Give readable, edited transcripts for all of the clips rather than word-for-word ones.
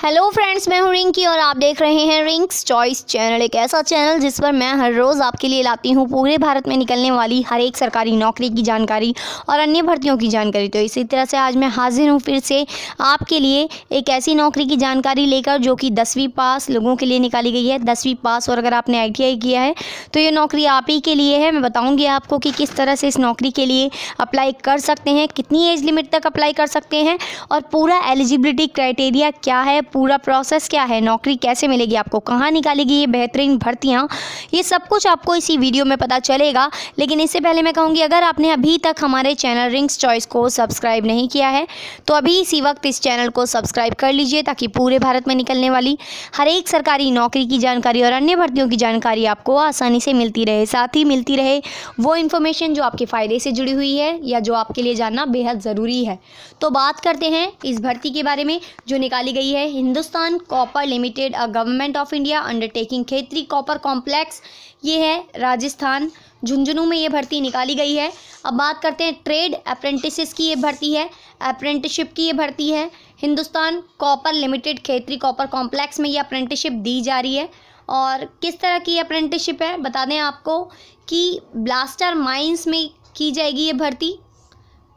Hello friends, मैं हूं रिंकी और आप देख रहे हैं रिंक्स चॉइस चैनल, एक ऐसा चैनल जिस पर मैं हर रोज़ आपके लिए लाती हूं पूरे भारत में निकलने वाली हर एक सरकारी नौकरी की जानकारी और अन्य भर्तियों की जानकारी। तो इसी तरह से आज मैं हाजिर हूं फिर से आपके लिए एक ऐसी नौकरी की जानकारी लेकर जो कि 10वीं पास लोगों के लिए निकाली गई है। 10वीं पास और अगर आपने ITI किया है तो ये नौकरी आप ही के लिए है। मैं बताऊँगी आपको कि किस तरह से इस नौकरी के लिए अप्लाई कर सकते हैं, कितनी एज लिमिट तक अप्लाई कर सकते हैं और पूरा एलिजिबिलिटी क्राइटेरिया क्या है, पूरा प्रोसेस क्या है, नौकरी कैसे मिलेगी आपको, कहाँ निकालेगी ये बेहतरीन भर्तियाँ, ये सब कुछ आपको इसी वीडियो में पता चलेगा। लेकिन इससे पहले मैं कहूँगी, अगर आपने अभी तक हमारे चैनल रिंक्स चॉइस को सब्सक्राइब नहीं किया है तो अभी इसी वक्त इस चैनल को सब्सक्राइब कर लीजिए ताकि पूरे भारत में निकलने वाली हर एक सरकारी नौकरी की जानकारी और अन्य भर्तियों की जानकारी आपको आसानी से मिलती रहे। साथ ही मिलती रहे वो इन्फॉर्मेशन जो आपके फ़ायदे से जुड़ी हुई है या जो आपके लिए जानना बेहद ज़रूरी है। तो बात करते हैं इस भर्ती के बारे में जो निकाली गई है। Hindustan copper limited a government of India undertaking Khetri copper complex, ये है राजस्थान झुंझुनू में ये भर्ती निकाली गई है। अब बात करते हैं ट्रेड अप्रेंटिसेस की ये भर्ती है, अप्रेंटिसशिप की ये भर्ती है। Hindustan copper limited Khetri copper complex में ये अप्रेंटिसशिप दी जा रही है। और किस तरह की अप्रेंटिसशिप है बता दें आपको कि ब्लास्टर माइंस में की जाएगी ये भर्ती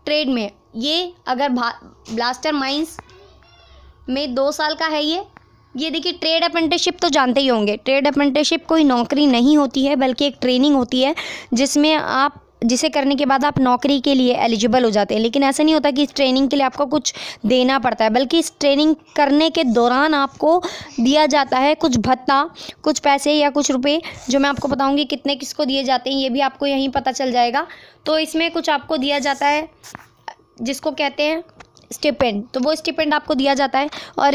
ट्रेड में। ये अगर ब्लास्टर माइंस में 2 साल का है ये देखिए, ट्रेड अप्रेंटिसशिप तो जानते ही होंगे। ट्रेड अप्रेंटिसशिप कोई नौकरी नहीं होती है बल्कि एक ट्रेनिंग होती है जिसे करने के बाद आप नौकरी के लिए एलिजिबल हो जाते हैं। लेकिन ऐसा नहीं होता कि इस ट्रेनिंग के लिए आपको कुछ देना पड़ता है, बल्कि इस ट्रेनिंग करने के दौरान आपको दिया जाता है कुछ भत्ता, कुछ पैसे या कुछ रुपए, जो मैं आपको बताऊंगी कितने किसको दिए जाते हैं ये भी आपको यहीं पता चल जाएगा। तो इसमें कुछ आपको दिया जाता है जिसको कहते हैं स्टिपेंड, तो वो स्टिपेंड आपको दिया जाता है। और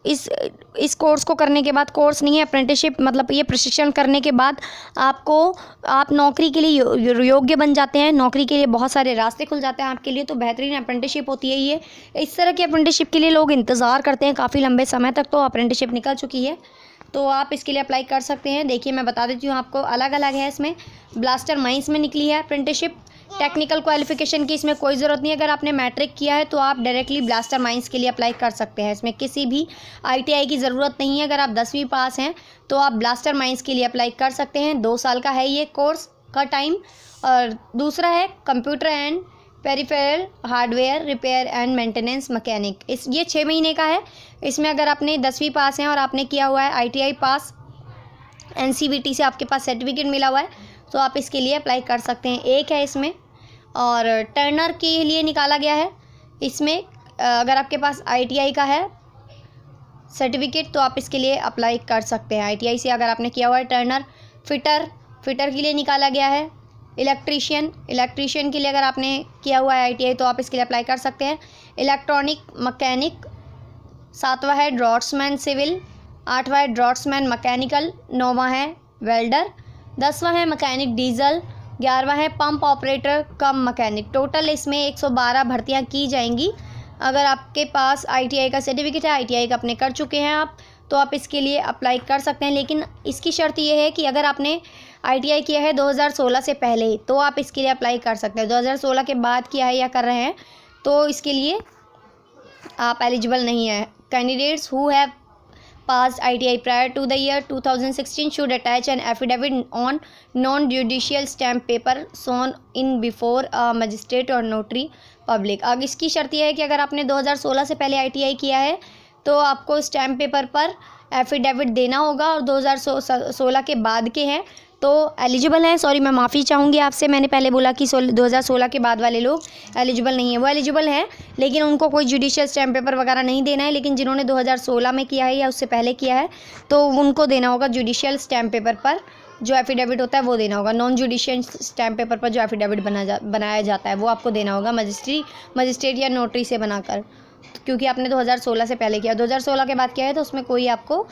इस कोर्स को करने के बाद, कोर्स नहीं है अप्रेंटिसशिप, मतलब ये प्रशिक्षण करने के बाद आप नौकरी के लिए योग्य बन जाते हैं। नौकरी के लिए बहुत सारे रास्ते खुल जाते हैं आपके लिए। तो बेहतरीन अप्रेंटिसशिप होती है ये। इस तरह की अप्रेंटिसशिप के लिए लोग इंतज़ार करते हैं काफ़ी लंबे समय तक। तो अप्रेंटिसशिप निकल चुकी है तो आप इसके लिए अप्लाई कर सकते हैं। देखिए मैं बता देती हूँ आपको, अलग अलग है इसमें। ब्लास्टर माइंस में निकली है अप्रेंटिसशिप। टेक्निकल क्वालिफिकेशन की इसमें कोई ज़रूरत नहीं है। अगर आपने मैट्रिक किया है तो आप डायरेक्टली ब्लास्टर माइंस के लिए अप्लाई कर सकते हैं। इसमें किसी भी ITI की ज़रूरत नहीं है। अगर आप 10वीं पास हैं तो आप ब्लास्टर माइंस के लिए अप्लाई कर सकते हैं। 2 साल का है ये कोर्स का टाइम। और दूसरा है computer and peripheral hardware repair and maintenance mechanic. ये 6 महीने का है। इसमें अगर आपने 10वीं पास हैं और आपने किया हुआ है ITI पास, NCVT से आपके पास सर्टिफिकेट मिला हुआ है तो आप इसके लिए अप्लाई कर सकते हैं। एक है इसमें, और टर्नर के लिए निकाला गया है। इसमें अगर आपके पास ITI का है सर्टिफिकेट तो आप इसके लिए अप्लाई कर सकते हैं। ITI से अगर आपने किया हुआ है टर्नर। फिटर के लिए निकाला गया है। इलेक्ट्रीशियन के लिए अगर आपने किया हुआ है ITI तो आप इसके लिए अप्लाई कर सकते हैं। इलेक्ट्रॉनिक मैकेनिक, 7वां है ड्रॉट्समैन सिविल, 8वां है ड्रॉट्समैन मैकेनिकल, 9वां है वेल्डर, 10वां है मैकेनिक डीजल, 11वां है पंप ऑपरेटर कम मैकेनिक। टोटल इसमें 112 भर्तियां की जाएंगी। अगर आपके पास ITI का सर्टिफिकेट है, ITI का अपने कर चुके हैं आप, तो आप इसके लिए अप्लाई कर सकते हैं। लेकिन इसकी शर्त ये है कि अगर आपने ITI किया है 2016 से पहले तो आप इसके लिए अप्लाई कर सकते हैं। 2016 के बाद किया है या कर रहे हैं तो इसके लिए आप एलिजिबल नहीं है। Candidates who have passed ITI prior to the year 2016 should attach an affidavit on non-judicial stamp paper shown in before a magistrate or notary public। अब इसकी शर्त यह है कि अगर आपने 2016 से पहले ITI किया है तो आपको स्टैम्प पेपर पर एफिडेविट देना होगा। और 2016 के बाद के हैं तो एलिजिबल हैं। सॉरी, मैं माफ़ी चाहूँगी आपसे, मैंने पहले बोला कि 2016 के बाद वाले लोग एलिजिबल नहीं है। वो एलिजिबल हैं लेकिन उनको कोई जुडिशियल स्टैम्प पेपर वगैरह नहीं देना है। लेकिन जिन्होंने 2016 में किया है या उससे पहले किया है तो उनको देना होगा जुडिशियल स्टैम्प पेपर पर जो एफिडेविट होता है वो देना होगा। नॉन जुडिशियल स्टैम्प पेपर पर जो एफिडेविट बनाया जाता है वो आपको देना होगा मजिस्ट्रेट या नोटरी से बनाकर, क्योंकि आपने 2016 से पहले किया। 2016 के बाद किया है तो उसमें आपको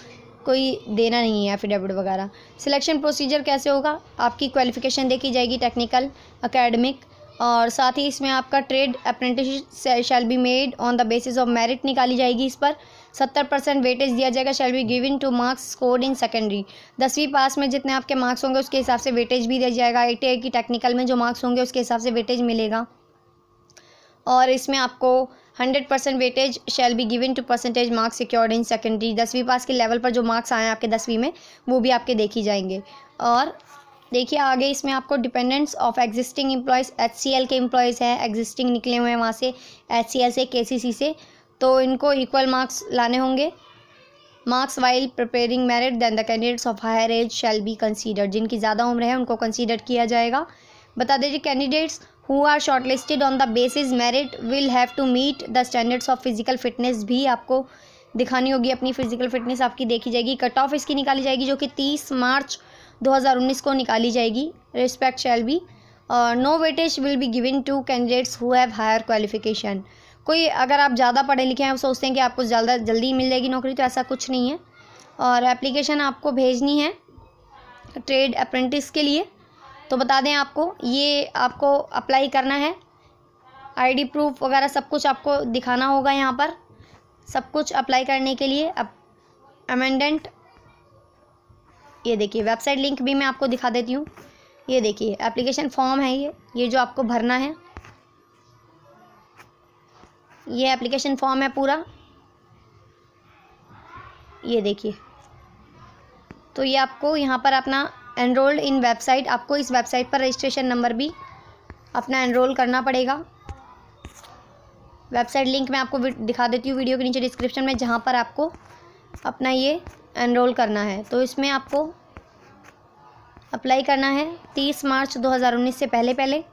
कोई देना नहीं है एफिडेविट वगैरह। सिलेक्शन प्रोसीजर कैसे होगा, आपकी क्वालिफिकेशन देखी जाएगी, टेक्निकल, एकेडमिक, और साथ ही इसमें आपका trade apprenticeship shall be made on the basis of merit निकाली जाएगी। इस पर 70% वेटेज दिया जाएगा। शैल be given two marks scored in secondary. 10वीं पास में जितने आपके मार्क्स होंगे उसके हिसाब से वेटेज भी दिया जाएगा। ITI की टेक्निकल में जो मार्क्स होंगे उसके हिसाब से वेटेज मिलेगा। और इसमें आपको 100% weightage shall be given to percentage marks secured in secondary. 10वीं पास के लेवल पर जो मार्क्स आए हैं आपके 10वीं में, वो भी आपके देखी जाएंगे। और देखिए आगे इसमें आपको dependents of existing employees, HCL के एम्प्लॉयज़ हैं, एग्जिस्टिंग निकले हुए हैं वहाँ से, HCL से, KCC से, तो इनको इक्वल मार्क्स लाने होंगे। Marks while preparing merit then the candidates of higher age shall be considered. जिनकी ज़्यादा उम्र है उनको कंसीडर किया जाएगा। बता दीजिए candidates who are shortlisted on the basis merit will have to meet the standards of physical fitness भी आपको दिखानी होगी। अपनी फिजिकल फिटनेस आपकी देखी जाएगी। कट ऑफ इसकी निकाली जाएगी जो कि 30 मार्च 2019 को निकाली जाएगी। Respect shall be. No weightage will be given to candidates who have higher qualification. कोई अगर आप ज़्यादा पढ़े लिखे हैं, आप सोचते हैं कि आपको ज़्यादा जल्दी मिल जाएगी नौकरी, तो ऐसा कुछ नहीं है। और एप्लीकेशन आपको भेजनी है ट्रेड अप्रेंटिस के लिए, तो बता दें आपको ये आपको अप्लाई करना है। ID प्रूफ वगैरह सब कुछ आपको दिखाना होगा यहाँ पर, सब कुछ अप्लाई करने के लिए। अब अमेंडेंट, ये देखिए वेबसाइट लिंक भी मैं आपको दिखा देती हूँ। ये देखिए एप्लीकेशन फॉर्म है ये जो आपको भरना है, ये एप्लीकेशन फॉर्म है पूरा, ये देखिए। तो ये आपको यहाँ पर अपना एनरोल्ड इन वेबसाइट, आपको इस वेबसाइट पर रजिस्ट्रेशन नंबर भी अपना एनरोल करना पड़ेगा। वेबसाइट लिंक मैं आपको दिखा देती हूँ वीडियो के नीचे डिस्क्रिप्शन में, जहाँ पर आपको अपना ये एनरोल करना है। तो इसमें आपको अप्लाई करना है 30 मार्च 2019 से पहले।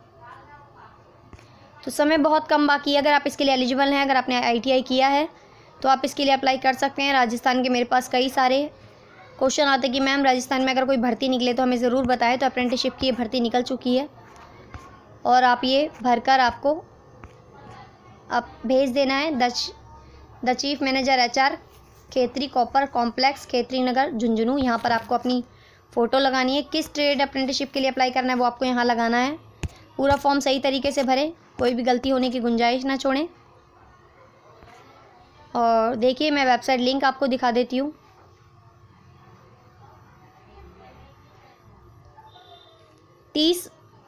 तो समय बहुत कम बाकी है। अगर आप इसके लिए एलिजिबल हैं, अगर आपने ITI किया है तो आप इसके लिए अप्लाई कर सकते हैं। राजस्थान के मेरे पास कई सारे क्वेश्चन आते कि मैम राजस्थान में अगर कोई भर्ती निकले तो हमें ज़रूर बताएं। तो अप्रेंटिसशिप की ये भर्ती निकल चुकी है और आप ये भरकर आपको आप भेज देना है। The chief manager HR Khetri copper complex, Khetri Nagar, Jhunjhunu. यहाँ पर आपको अपनी फ़ोटो लगानी है। किस ट्रेड अप्रेंटिसशिप के लिए अप्लाई करना है वो आपको यहाँ लगाना है। पूरा फॉर्म सही तरीके से भरें, कोई भी गलती होने की गुंजाइश ना छोड़ें। और देखिए मैं वेबसाइट लिंक आपको दिखा देती हूँ।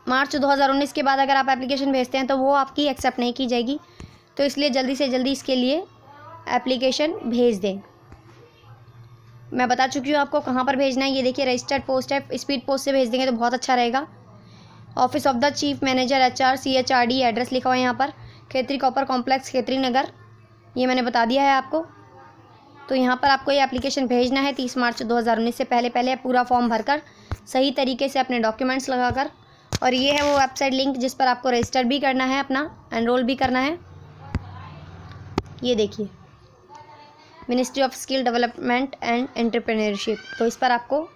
मार्च 2019 के बाद अगर आप एप्लीकेशन भेजते हैं तो वो आपकी एक्सेप्ट नहीं की जाएगी, तो इसलिए जल्दी से जल्दी इसके लिए एप्लीकेशन भेज दें। मैं बता चुकी हूँ आपको कहाँ पर भेजना है। ये देखिए रजिस्टर्ड पोस्ट है, स्पीड पोस्ट से भेज देंगे तो बहुत अच्छा रहेगा। Office of the chief manager HR CHRD, address लिखा हुआ है यहाँ पर, खेतरी कॉपर कॉम्प्लेक्स, खेतरी नगर, ये मैंने बता दिया है आपको। तो यहाँ पर आपको ये एप्लीकेशन भेजना है 30 मार्च 2019 से पहले पूरा फॉर्म भरकर सही तरीके से अपने डॉक्यूमेंट्स लगाकर। और ये है वो वेबसाइट लिंक जिस पर आपको रजिस्टर भी करना है, अपना एनरोल भी करना है। ये देखिए ministry of skill development and entrepreneurship, तो इस पर आपको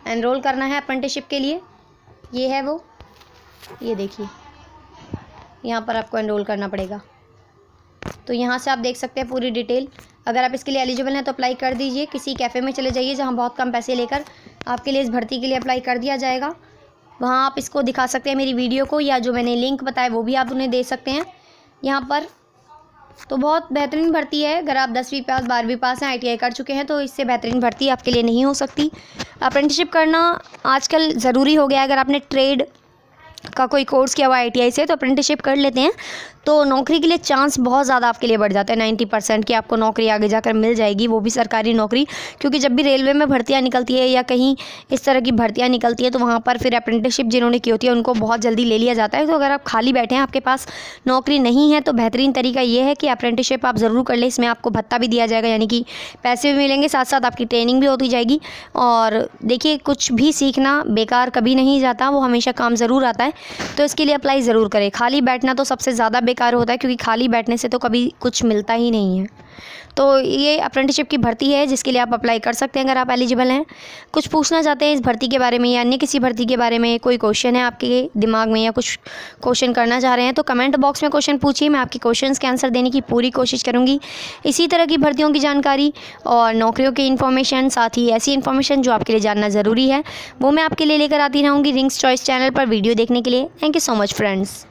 एनरोल करना है अप्रेंटिसशिप के लिए। ये है वो, ये देखिए यहाँ पर आपको एनरोल करना पड़ेगा। तो यहाँ से आप देख सकते हैं पूरी डिटेल। अगर आप इसके लिए एलिजिबल हैं तो अप्लाई कर दीजिए। किसी कैफ़े में चले जाइए जहाँ बहुत कम पैसे लेकर आपके लिए इस भर्ती के लिए अप्लाई कर दिया जाएगा। वहाँ आप इसको दिखा सकते हैं मेरी वीडियो को, या जो मैंने लिंक बताया वो भी आप उन्हें दे सकते हैं यहाँ पर। तो बहुत बेहतरीन भर्ती है। अगर आप 10वीं पास 12वीं पास हैं, ITI कर चुके हैं, तो इससे बेहतरीन भर्ती आपके लिए नहीं हो सकती। अप्रेंटिसशिप करना आजकल ज़रूरी हो गया है। अगर आपने ट्रेड का कोई कोर्स किया हुआ ITI से तो अप्रेंटिसशिप कर लेते हैं तो नौकरी के लिए चांस बहुत ज़्यादा आपके लिए बढ़ जाता है। 90% की आपको नौकरी आगे जाकर मिल जाएगी, वो भी सरकारी नौकरी। क्योंकि जब भी रेलवे में भर्तियां निकलती है या कहीं इस तरह की भर्तियां निकलती है तो वहाँ पर फिर अप्रेंटिसशिप जिन्होंने की होती है उनको बहुत जल्दी ले लिया जाता है। तो अगर आप खाली बैठे हैं, आपके पास नौकरी नहीं है, तो बेहतरीन तरीका ये है कि अप्रेंटिसशिप आप ज़रूर कर लें। इसमें आपको भत्ता भी दिया जाएगा, यानी कि पैसे भी मिलेंगे, साथ साथ आपकी ट्रेनिंग भी होती जाएगी। और देखिए कुछ भी सीखना बेकार कभी नहीं जाता, वो हमेशा काम ज़रूर आता है। तो इसके लिए अप्लाई ज़रूर करें। खाली बैठना तो सबसे ज़्यादा बेकार होता है, क्योंकि खाली बैठने से तो कभी कुछ मिलता ही नहीं है। तो ये अप्रेंटिसशिप की भर्ती है जिसके लिए आप अप्लाई कर सकते हैं अगर आप एलिजिबल हैं। कुछ पूछना चाहते हैं इस भर्ती के बारे में या अन्य किसी भर्ती के बारे में, कोई क्वेश्चन है आपके दिमाग में या कुछ क्वेश्चन करना चाह रहे हैं, तो कमेंट बॉक्स में क्वेश्चन पूछिए। मैं आपके क्वेश्चंस के आंसर देने की पूरी कोशिश करूँगी। इसी तरह की भर्तियों की जानकारी और नौकरियों की इन्फॉर्मेशन, साथ ही ऐसी इन्फॉर्मेशन जो आपके लिए जानना ज़रूरी है, वो मैं आपके लिए लेकर आती रहूँगी रिंग्स चॉइस चैनल पर। वीडियो देखने के लिए thank you so much friends.